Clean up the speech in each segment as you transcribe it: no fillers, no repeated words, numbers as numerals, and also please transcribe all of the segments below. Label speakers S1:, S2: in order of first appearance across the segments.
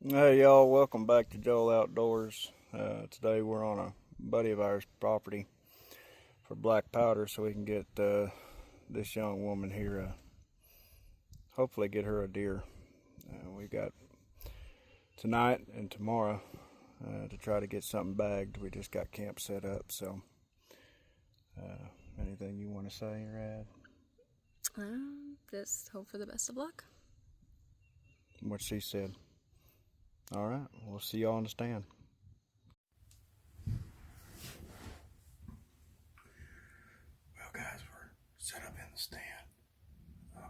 S1: Hey y'all, welcome back to Joel Outdoors. Today we're on a buddy of ours' property for black powder so we can get this young woman here, hopefully get her a deer. We got tonight and tomorrow to try to get something bagged. We just got camp set up, so anything you want to say or add?
S2: Just hope for the best of luck.
S1: What she said. All right, we'll see y'all on the stand. Well, guys, we're set up in the stand.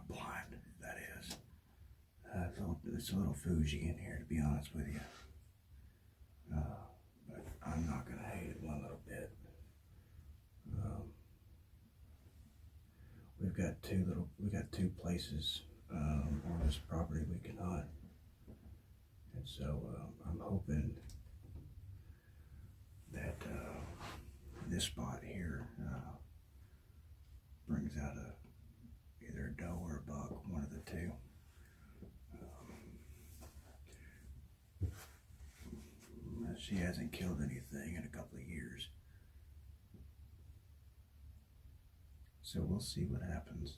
S1: Blind, that is. It's a little fougie in here, to be honest with you. But I'm not going to hate it one little bit. We got two places on this property we can hunt. And so I'm hoping that this spot here brings out either a doe or a buck, one of the two. She hasn't killed anything in a couple of years. So we'll see what happens.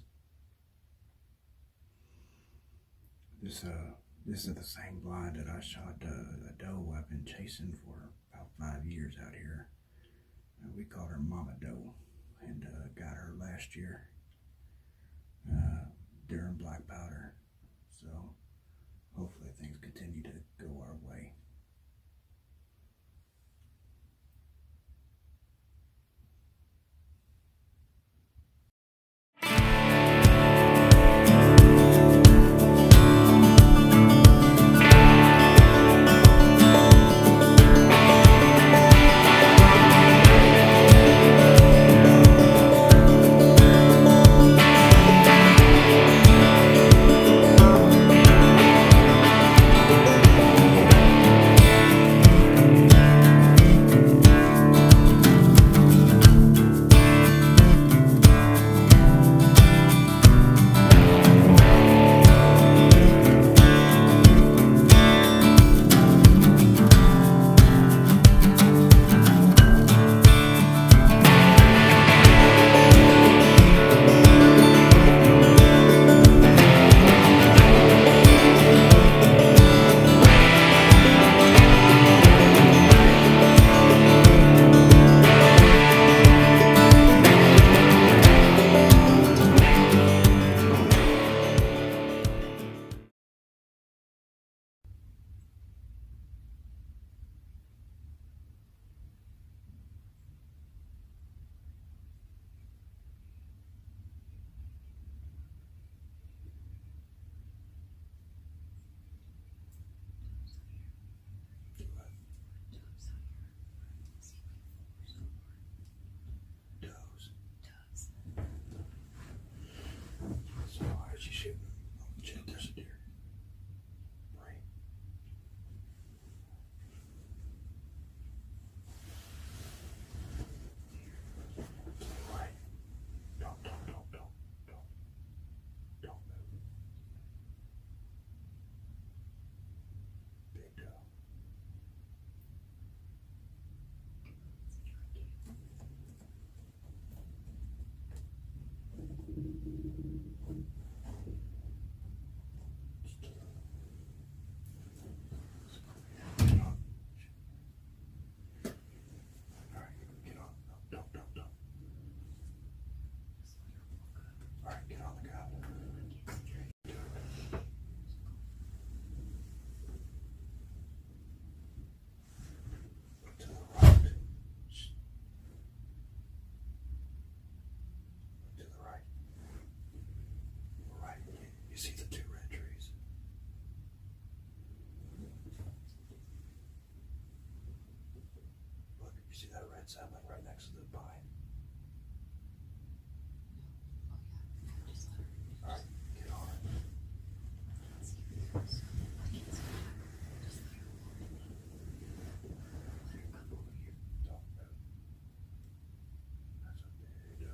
S1: This is the same blind that I shot a doe I've been chasing for about 5 years out here. We called her Mama Doe and got her last year during black powder. So hopefully things continue to go our way. See the two red trees? Look, you see that red sapling right next to the pine? All right, get on it. Don't move. That's a big doe.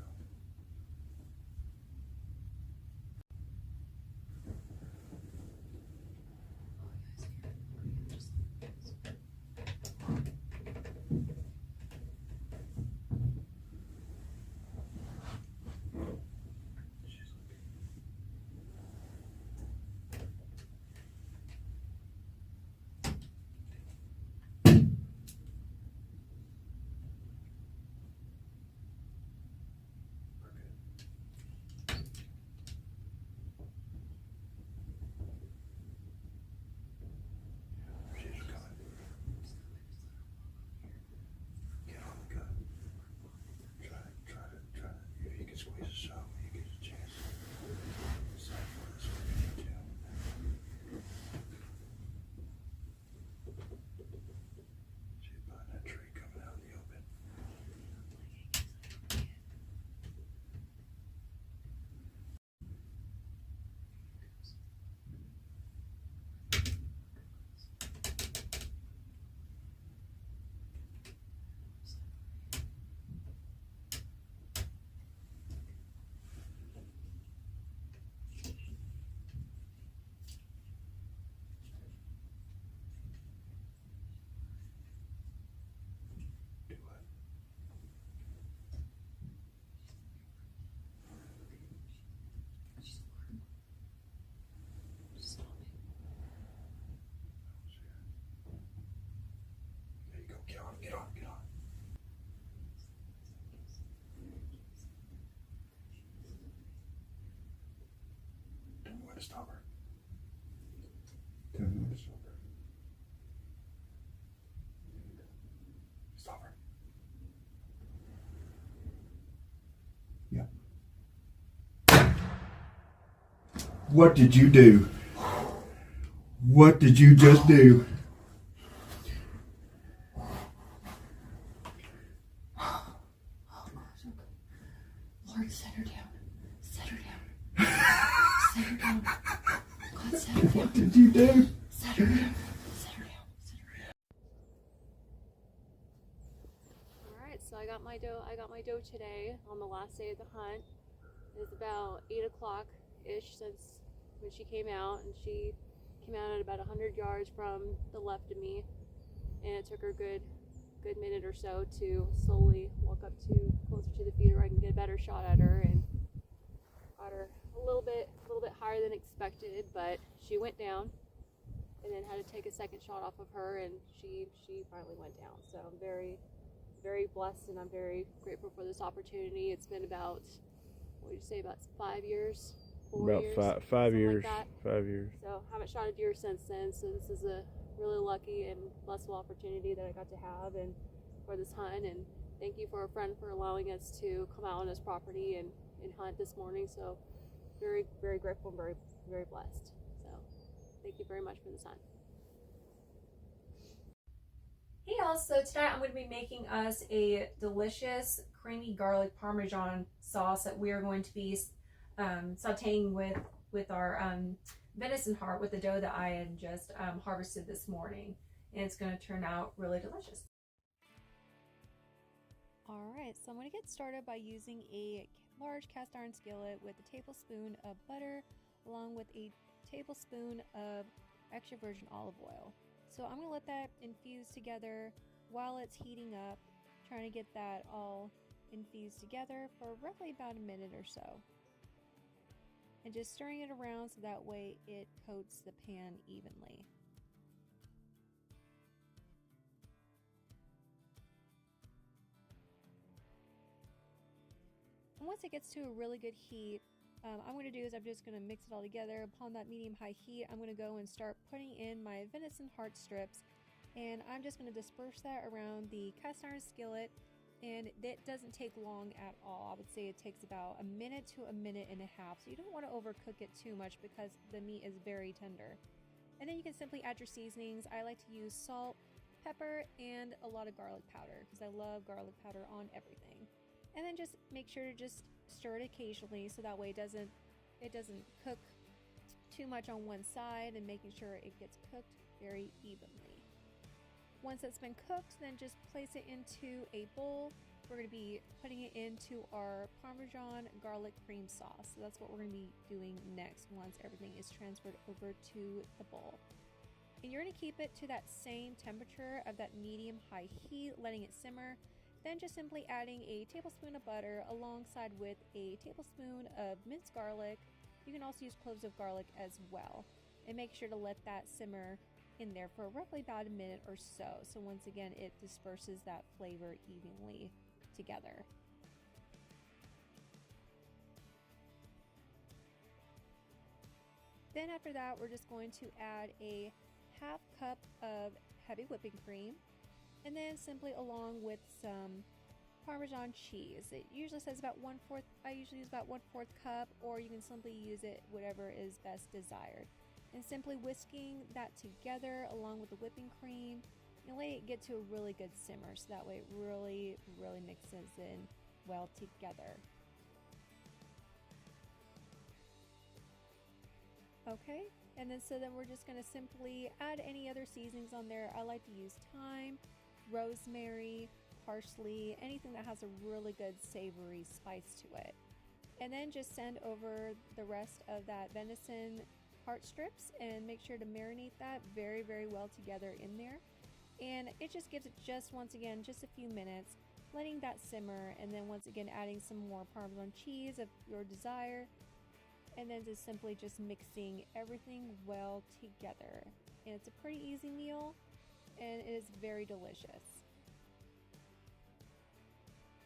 S1: Get on, get on, get on. Tell me when to stop her. Tell me when to stop her. Stop her. Yeah. What did you do? What did you just do?
S2: Lord, set her down. Set her down. Set her down. God, set her down.
S1: What did you do?
S2: Set her down. Set her down. Set her down. Alright, so I got my doe today on the last day of the hunt. It's about 8 o'clock-ish since when she came out, and she came out at about 100 yards from the left of me, and it took her a good minute or so to slowly walk up to closer to the feeder where I can get a better shot at her, and got her a little bit higher than expected, but she went down, and then had to take a second shot off of her, and she finally went down. So I'm very, very blessed, and I'm very grateful for this opportunity. It's been about, what would you say, about 5 years? 4
S1: About
S2: years?
S1: five years.
S2: Like
S1: 5 years.
S2: So haven't shot a deer since then, so this is a really lucky and blissful opportunity that I got to have and for this hunt. And thank you for a friend for allowing us to come out on his property and hunt this morning. So very, very grateful and very, very blessed. So thank you very much for this hunt.
S3: Hey y'all, so today I'm going to be making us a delicious creamy garlic parmesan sauce that we are going to be sauteing with our venison heart with the doe that I had just harvested this morning, and it's going to turn out really delicious.
S2: Alright, so I'm going to get started by using a large cast iron skillet with a tablespoon of butter along with a tablespoon of extra virgin olive oil. So I'm going to let that infuse together while it's heating up, trying to get that all infused together for roughly about a minute or so. And just stirring it around so that way it coats the pan evenly. And once it gets to a really good heat, I'm going to do is I'm just going to mix it all together. Upon that medium-high heat, I'm going to go and start putting in my venison heart strips, and I'm just going to disperse that around the cast iron skillet, and it doesn't take long at all. I would say it takes about a minute to a minute and a half, so you don't want to overcook it too much because the meat is very tender. And then you can simply add your seasonings. I like to use salt, pepper, and a lot of garlic powder because I love garlic powder on everything. And then just make sure to just stir it occasionally so that way it doesn't cook too much on one side, and making sure it gets cooked very evenly. Once it's been cooked, then just place it into a bowl. We're going to be putting it into our Parmesan garlic cream sauce. So that's what we're going to be doing next once everything is transferred over to the bowl. And you're going to keep it to that same temperature of that medium-high heat, letting it simmer. Then just simply adding a tablespoon of butter alongside with a tablespoon of minced garlic. You can also use cloves of garlic as well. And make sure to let that simmer in there for roughly about a minute or so. So once again, it disperses that flavor evenly together. Then after that, we're just going to add a half cup of heavy whipping cream, and then simply along with some Parmesan cheese. It usually says about 1/4. I usually use about 1/4 cup, or you can simply use it whatever is best desired. And simply whisking that together along with the whipping cream, and let it get to a really good simmer, so that way it really, really mixes in well together. Okay, and then we're just going to simply add any other seasonings on there. I like to use thyme, rosemary, parsley, anything that has a really good savory spice to it. And then just send over the rest of that venison heart strips and make sure to marinate that very, very well together in there. And it just gives it once again a few minutes, letting that simmer, and then once again adding some more Parmesan cheese of your desire, and then just simply mixing everything well together. And it's a pretty easy meal, and it is very delicious.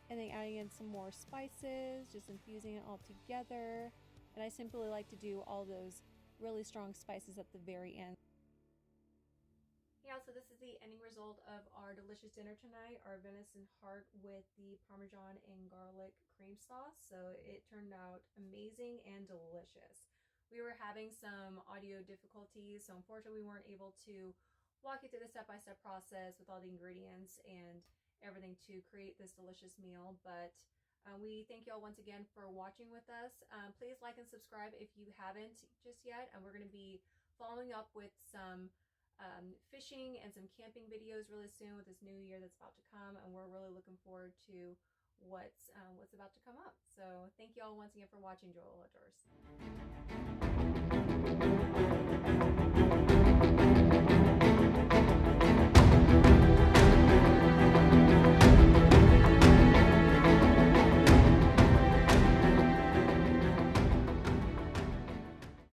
S2: and then adding in some more spices, just infusing it all together. And I simply like to do all those really strong spices at the very end.
S3: Yeah, so this is the ending result of our delicious dinner tonight, our venison heart with the Parmesan and garlic cream sauce. So it turned out amazing and delicious. We were having some audio difficulties, so unfortunately we weren't able to walk you through the step-by-step process with all the ingredients and everything to create this delicious meal, but we thank you all once again for watching with us. Please like and subscribe if you haven't just yet, and we're going to be following up with some fishing and some camping videos really soon with this new year that's about to come, and we're really looking forward to what's about to come up. So thank you all once again for watching Joel Outdoors.